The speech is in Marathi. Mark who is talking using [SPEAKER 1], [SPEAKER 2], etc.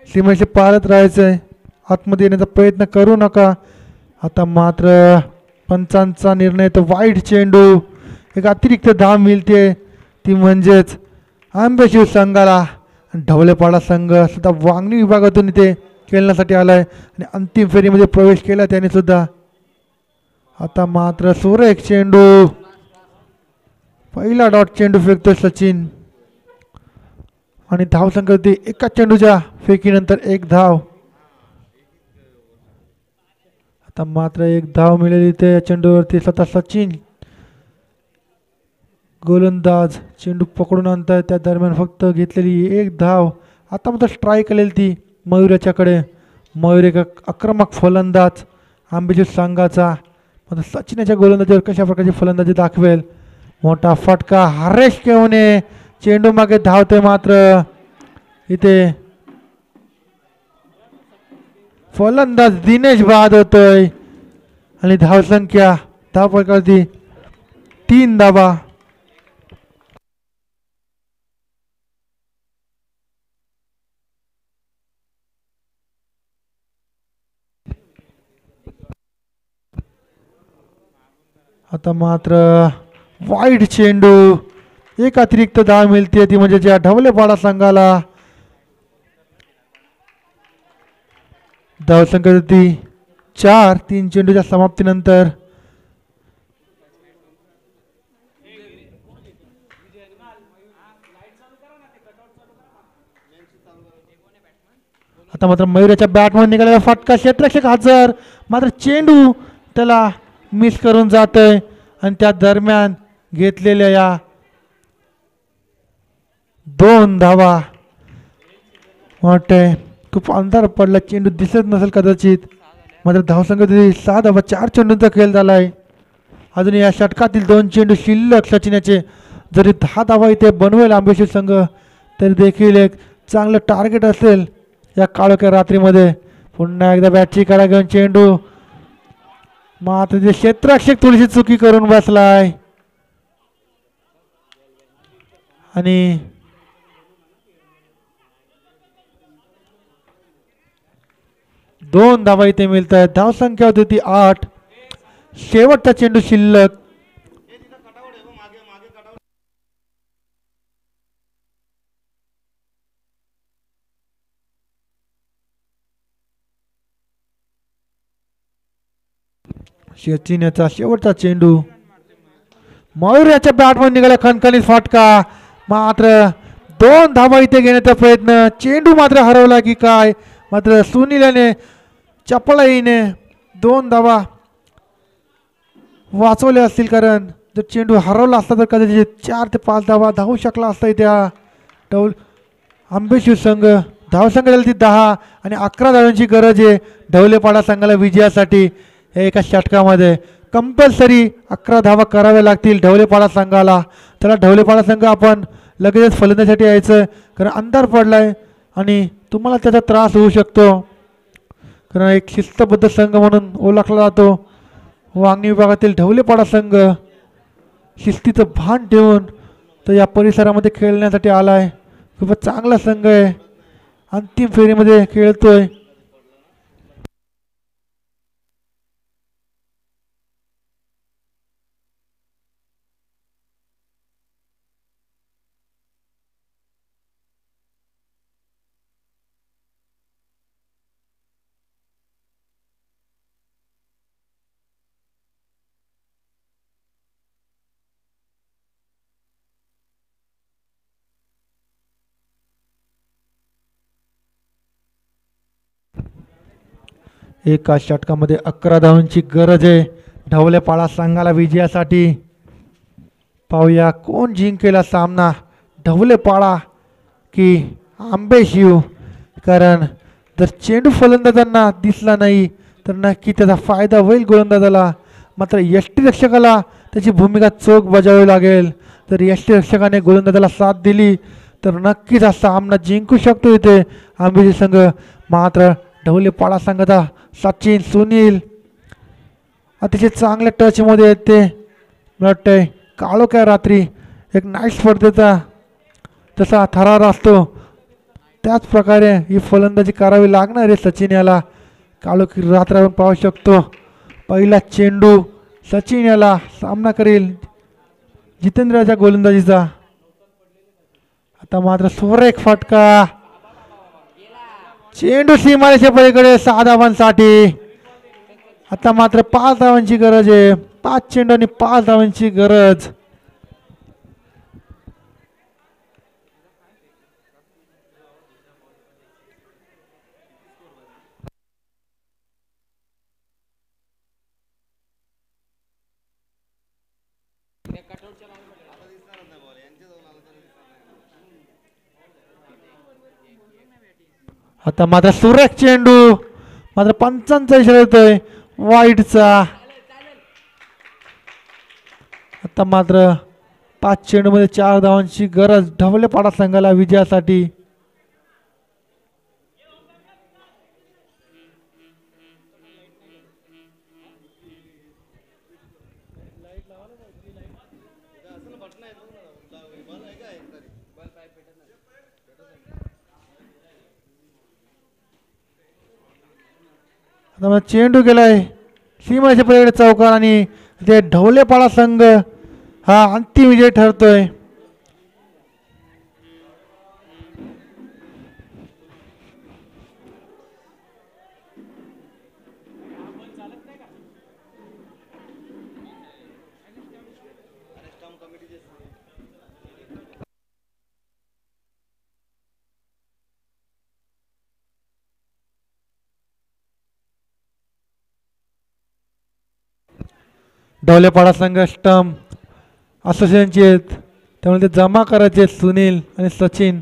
[SPEAKER 1] सीमेशी पाळत राहायचंय, आतमध्ये येण्याचा प्रयत्न करू नका. आता मात्र पंचांचा निर्णय तर वाईट चेंडू, एक अतिरिक्त धाव मिळते ती म्हणजेच आंबेशिव संघाला. ढवलेपाडा संघ सुद्धा वांगणी विभागातून इथे खेळण्यासाठी आलाय आणि अंतिम फेरीमध्ये प्रवेश केला त्याने सुद्धा. आता मात्र सुरेख चेंडू, पहिला डॉट चेंडू फेकतोय सचिन आणि धाव संख्या एका चेंडूच्या फेकीनंतर एक धाव. आता मात्र एक धाव मिळाली त्या चेंडूवरती. स्वतः सचिन गोलंदाज चेंडू पकडून आणताय, त्या दरम्यान फक्त घेतलेली एक धाव. आता मात्र स्ट्राईक आलेली ती मयूराच्याकडे. मयूर एक आक्रमक फलंदाज आंबेशिव संघाचा. मात्र सचिनाच्या गोलंदाजीवर कशा प्रकारची फलंदाजी दाखवेल. मोठा फटका, हरेश केवने चेंडू मागे धावते, मात्र इथे फलंदाज दिनेश बाद होतोय आणि धावसंख्या धाव प्रकारची 3 धावा. आता मात्र वाईट चेंडू, एक अतिरिक्त धाव मिळते ती म्हणजे ज्या ढवलेपाडा संघाला. धावसंख्या होती 4 3 चेंडूच्या समाप्तीनंतर. आता मात्र मयूराच्या बॅटमधून निघालेला फटका, क्षेत्ररक्षक हजर, मात्र चेंडू त्याला मिस करून जातोय आणि त्या दरम्यान घेतलेल्या या 2 धावा. वाटतंय खूप अंधार पडला, चेंडू दिसत नसेल कदाचित. मात्र धावसंख्या 6 धावा, 4 चेंडूंचा खेळ झालाय. अजून या षटकातील 2 चेंडू शिल्लक सचिनाचे. जरी 10 धावा इथे बनवेल आंबेशिव संघ तरी देखील एक चांगलं टार्गेट असेल या काळोख्या रात्रीमध्ये. पुन्हा एकदा बॅटची करा घेऊन चेंडू, मात्र ते क्षेत्ररक्षक थोडीशी चुकी करून बसलाय आणि दोन धावा इथे मिळत आहेत. धावसंख्या होती 8. शेवटचा चेंडू शिल्लक. सचिनचा शेवटचा चेंडू, मयूर याच्या बॅटमध्ये निघाला खणखणीत फटका, मात्र 2 धावा इथे घेण्याचा प्रयत्न, चेंडू मात्र हरवला की काय. मात्र सुनीलने चपळाईने 2 धावा वाचवले असतील, कारण जर चेंडू हरवला असता तर कदाचित 4 ते 5 धावा धावू शकला असता त्या आंबेशिव संघ. धावसंख्या झाली ती 10 आणि 11 धावांची गरज आहे ढवलेपाडा संघाला विजयासाठी. एका षटकामध्ये कंपल्सरी 11 धावा कराव्या लागतील ढवलेपाडा संघाला. त्याला ढवलेपाडा संघ आपण लगेचच फलंदाजीसाठी यायचं, कारण अंधार पडलाय आणि तुम्हाला त्याचा त्रास होऊ शकतो, कारण एक शिस्तबद्ध संघ म्हणून ओळखला जातो वांगणी विभागातील ढवलेपाडा संघ. शिस्तीचं भान ठेवून तो या परिसरामध्ये खेळण्यासाठी आलाय. खूपच चांगला संघ आहे, अंतिम फेरीमध्ये खेळतोय. एका षटकामध्ये 11 धावांची गरज आहे ढवलेपाडा संघाला विजयासाठी. पाहूया कोण जिंकेला सामना, ढवलेपाडा की आंबेशिव. कारण जर चेंडू फलंदाजांना दिसला नाही तर नक्की त्याचा फायदा होईल गोलंदाजाला, मात्र यष्टीरक्षकाला त्याची भूमिका चोख बजावावी लागेल. जर यष्टीरक्षकाने गोलंदाजाला साथ दिली तर नक्कीच हा सामना जिंकू शकतो इथे आंबेशिव संघ. मात्र ढवलेपाडा संघाचा सचिन, सुनील अतिशय चांगल्या टचमध्ये आहेत ते. मला वाटतंय काळोख्या रात्री एक नाईट स्पर्धेचा जसा थरार असतो त्याच प्रकारे ही फलंदाजी करावी लागणार आहे सचिन याला. काळोख रात्र आपण पाहू शकतो. पहिला चेंडू सचिन याला सामना करेल जितेंद्रच्या गोलंदाजीचा. आता मात्र सुरेख फटका. चेंडू सीमारेषे पलीकडे 6 धावांसाठी. आता मात्र 5 धावांची गरज आहे. 5 चेंडू आणि 5 धावांची गरज. आता मात्र सुरेख चेंडू. मात्र पंचांचा इशारा येतोय वाईटचा. आता मात्र 5 चेंडूमध्ये 4 धावांची गरज ढवलेपाडा संघाला विजयासाठी. आता चेंडू गेलाय सीमाच्या पलीकडे चौकार आणि ते ढवलेपाडा संघ हा अंतिम विजय ठरतोय. ढवलेपाडा संघ स्टंप असोसिएशनचे आहेत त्यामुळे ते जमा करायचे सुनील आणि सचिन.